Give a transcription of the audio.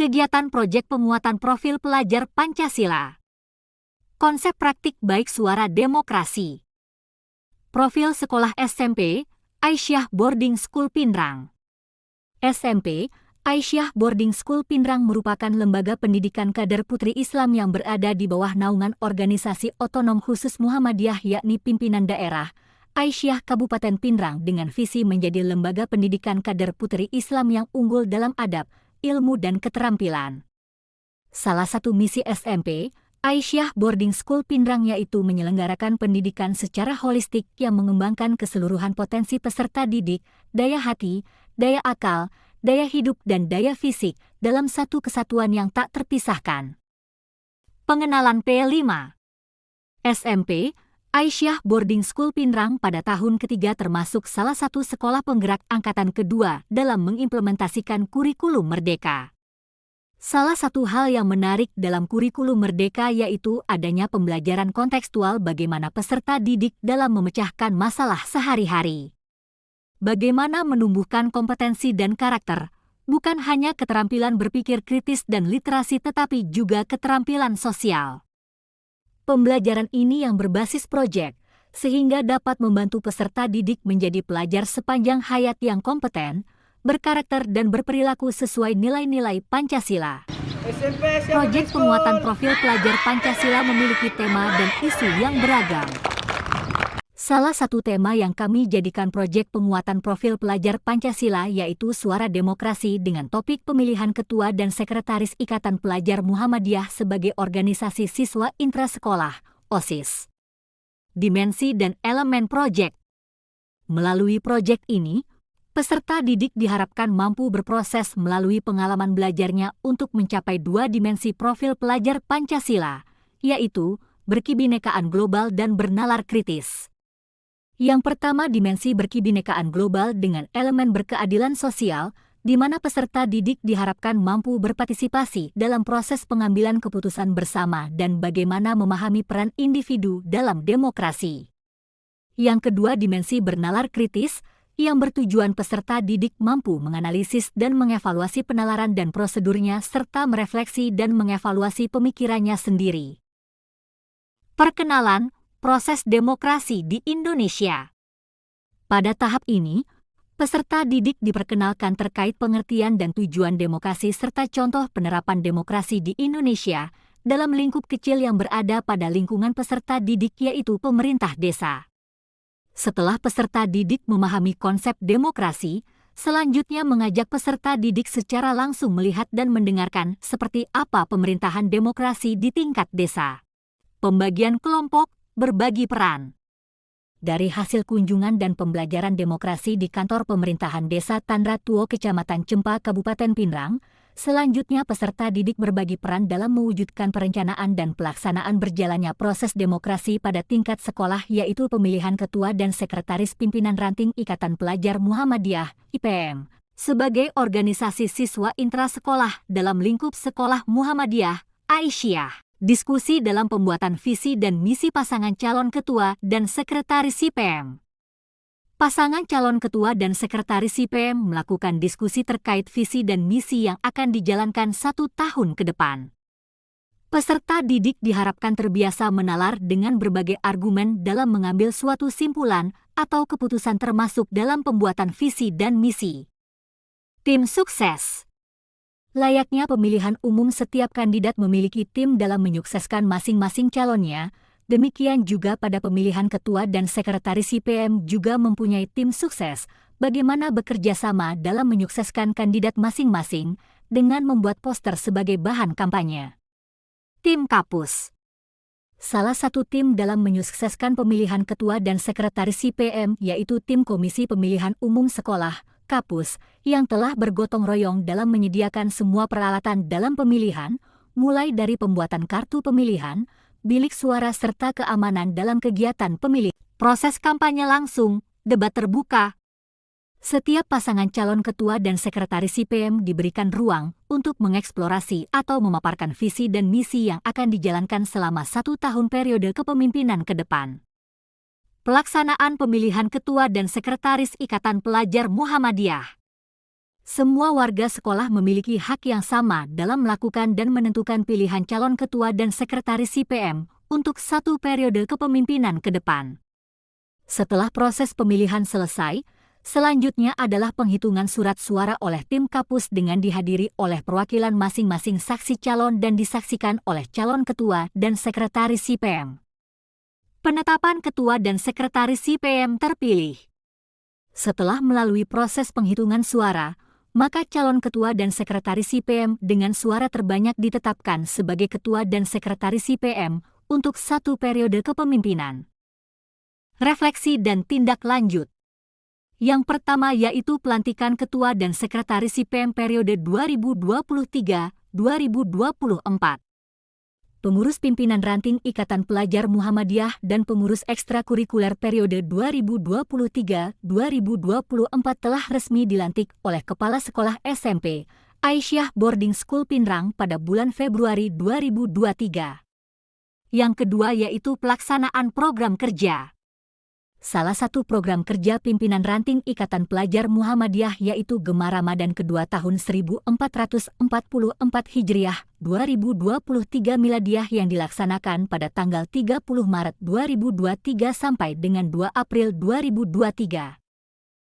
Kegiatan proyek penguatan profil pelajar Pancasila. Konsep praktik baik suara demokrasi. Profil sekolah SMP, Aisyah Boarding School Pinrang. SMP, Aisyah Boarding School Pinrang merupakan lembaga pendidikan kader putri Islam yang berada di bawah naungan organisasi otonom khusus Muhammadiyah yakni pimpinan daerah, Aisyah Kabupaten Pinrang dengan visi menjadi lembaga pendidikan kader putri Islam yang unggul dalam adab, ilmu dan keterampilan. Salah satu misi SMP, Aisyah Boarding School Pinrang yaitu menyelenggarakan pendidikan secara holistik yang mengembangkan keseluruhan potensi peserta didik, daya hati, daya akal, daya hidup dan daya fisik dalam satu kesatuan yang tak terpisahkan. Pengenalan P5 SMP, Aisyah Boarding School Pinrang pada tahun ketiga termasuk salah satu sekolah penggerak angkatan kedua dalam mengimplementasikan kurikulum Merdeka. Salah satu hal yang menarik dalam kurikulum Merdeka yaitu adanya pembelajaran kontekstual bagaimana peserta didik dalam memecahkan masalah sehari-hari. Bagaimana menumbuhkan kompetensi dan karakter, bukan hanya keterampilan berpikir kritis dan literasi tetapi juga keterampilan sosial. Pembelajaran ini yang berbasis proyek, sehingga dapat membantu peserta didik menjadi pelajar sepanjang hayat yang kompeten, berkarakter dan berperilaku sesuai nilai-nilai Pancasila. Proyek penguatan profil pelajar Pancasila memiliki tema dan isu yang beragam. Salah satu tema yang kami jadikan proyek penguatan profil pelajar Pancasila yaitu suara demokrasi dengan topik pemilihan ketua dan sekretaris Ikatan Pelajar Muhammadiyah sebagai organisasi siswa intrasekolah, OSIS. Dimensi dan elemen proyek. Melalui proyek ini, peserta didik diharapkan mampu berproses melalui pengalaman belajarnya untuk mencapai dua dimensi profil pelajar Pancasila, yaitu berkebinekaan global dan bernalar kritis. Yang pertama dimensi berkebinekaan global dengan elemen berkeadilan sosial, di mana peserta didik diharapkan mampu berpartisipasi dalam proses pengambilan keputusan bersama dan bagaimana memahami peran individu dalam demokrasi. Yang kedua dimensi bernalar kritis, yang bertujuan peserta didik mampu menganalisis dan mengevaluasi penalaran dan prosedurnya serta merefleksi dan mengevaluasi pemikirannya sendiri. Perkenalan proses demokrasi di Indonesia. Pada tahap ini, peserta didik diperkenalkan terkait pengertian dan tujuan demokrasi serta contoh penerapan demokrasi di Indonesia dalam lingkup kecil yang berada pada lingkungan peserta didik yaitu pemerintah desa. Setelah peserta didik memahami konsep demokrasi, selanjutnya mengajak peserta didik secara langsung melihat dan mendengarkan seperti apa pemerintahan demokrasi di tingkat desa. Pembagian kelompok, berbagi peran. Dari hasil kunjungan dan pembelajaran demokrasi di kantor pemerintahan Desa Tandratuo Kecamatan Cempa Kabupaten Pinrang, selanjutnya peserta didik berbagi peran dalam mewujudkan perencanaan dan pelaksanaan berjalannya proses demokrasi pada tingkat sekolah yaitu pemilihan ketua dan sekretaris pimpinan ranting Ikatan Pelajar Muhammadiyah (IPM) sebagai organisasi siswa intrasekolah dalam lingkup sekolah Muhammadiyah Aisyah. Diskusi dalam pembuatan visi dan misi pasangan calon ketua dan sekretaris IPM. Pasangan calon ketua dan sekretaris IPM melakukan diskusi terkait visi dan misi yang akan dijalankan 1 tahun ke depan. Peserta didik diharapkan terbiasa menalar dengan berbagai argumen dalam mengambil suatu simpulan atau keputusan termasuk dalam pembuatan visi dan misi. Tim sukses. Layaknya pemilihan umum setiap kandidat memiliki tim dalam menyukseskan masing-masing calonnya, demikian juga pada pemilihan ketua dan sekretaris IPM juga mempunyai tim sukses bagaimana bekerja sama dalam menyukseskan kandidat masing-masing dengan membuat poster sebagai bahan kampanye. Tim Kapus. Salah satu tim dalam menyukseskan pemilihan ketua dan sekretaris IPM yaitu tim Komisi Pemilihan Umum Sekolah, Kapus, yang telah bergotong royong dalam menyediakan semua peralatan dalam pemilihan, mulai dari pembuatan kartu pemilihan, bilik suara serta keamanan dalam kegiatan pemilihan. Proses kampanye langsung, debat terbuka. Setiap pasangan calon ketua dan sekretaris IPM diberikan ruang untuk mengeksplorasi atau memaparkan visi dan misi yang akan dijalankan selama 1 tahun periode kepemimpinan ke depan. Pelaksanaan pemilihan ketua dan sekretaris Ikatan Pelajar Muhammadiyah. Semua warga sekolah memiliki hak yang sama dalam melakukan dan menentukan pilihan calon ketua dan sekretaris CPM untuk satu periode kepemimpinan ke depan. Setelah proses pemilihan selesai, selanjutnya adalah penghitungan surat suara oleh tim kapus dengan dihadiri oleh perwakilan masing-masing saksi calon dan disaksikan oleh calon ketua dan sekretaris CPM. Penetapan ketua dan sekretaris CPM terpilih. Setelah melalui proses penghitungan suara, maka calon ketua dan sekretaris CPM dengan suara terbanyak ditetapkan sebagai ketua dan sekretaris CPM untuk satu periode kepemimpinan. Refleksi dan tindak lanjut. Yang pertama yaitu pelantikan ketua dan sekretaris CPM periode 2023-2024. Pengurus pimpinan ranting Ikatan Pelajar Muhammadiyah dan pengurus ekstrakurikuler periode 2023-2024 telah resmi dilantik oleh Kepala Sekolah SMP Aisyah Boarding School Pinrang pada bulan Februari 2023. Yang kedua yaitu pelaksanaan program kerja. Salah satu program kerja pimpinan ranting Ikatan Pelajar Muhammadiyah yaitu Gema Ramadan kedua tahun 1444 Hijriah 2023 Miladiyah yang dilaksanakan pada tanggal 30 Maret 2023 sampai dengan 2 April 2023.